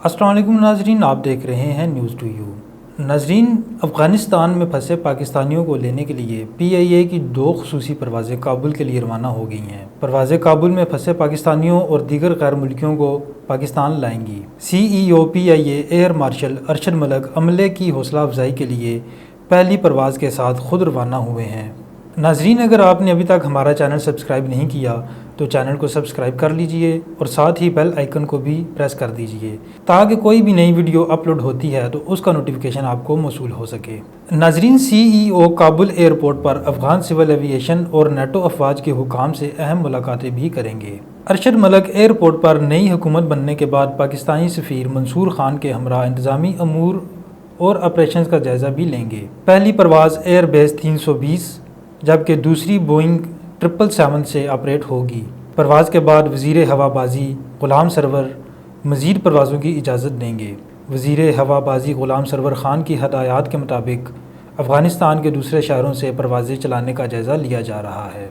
अस्सलाम वालेकुम नाजरीन, आप देख रहे हैं न्यूज़ टू यू। नाजरीन, अफ़गानिस्तान में फंसे पाकिस्तानियों को लेने के लिए PIA की 2 ख़ुसूसी परवाज़ें काबुल के लिए रवाना हो गई हैं। परवाज़ें काबुल में फंसे पाकिस्तानियों और दीगर गैर मुल्कियों को पाकिस्तान लाएंगी। CEO PIA air marshal Arshad Malik अमले की हौसला अफजाई के लिए पहली परवाज़ के साथ खुद रवाना हुए हैं। नाजरीन, अगर आपने अभी तक हमारा चैनल सब्सक्राइब नहीं किया तो चैनल को सब्सक्राइब कर लीजिए और साथ ही बेल आइकन को भी प्रेस कर दीजिए ताकि कोई भी नई वीडियो अपलोड होती है तो उसका नोटिफिकेशन आपको मौसूल हो सके। नाजरीन, CEO काबुल एयरपोर्ट पर अफगान सिविल एविएशन और NATO अफवाज के हुकाम से अहम मुलाकातें भी करेंगे। अरशद मलिक एयरपोर्ट पर नई हुकूमत बनने के बाद पाकिस्तानी सफ़ीर मंसूर खान के हमरा इंतज़ामी अमूर और ऑपरेशन का जायज़ा भी लेंगे। पहली परवाज़ एयरबेस 320 जबकि दूसरी बोइंग 777 से ऑपरेट होगी। परवाज़ के बाद वज़ीर हवाबाजी ग़ुलाम सरवर मज़ीद परवाज़ों की इजाज़त देंगे। वज़ीर हवाबाजी ग़ुलाम सरवर ख़ान की हदायत के मुताबिक अफ़गानिस्तान के दूसरे शहरों से परवाज़ें चलाने का जायज़ा लिया जा रहा है।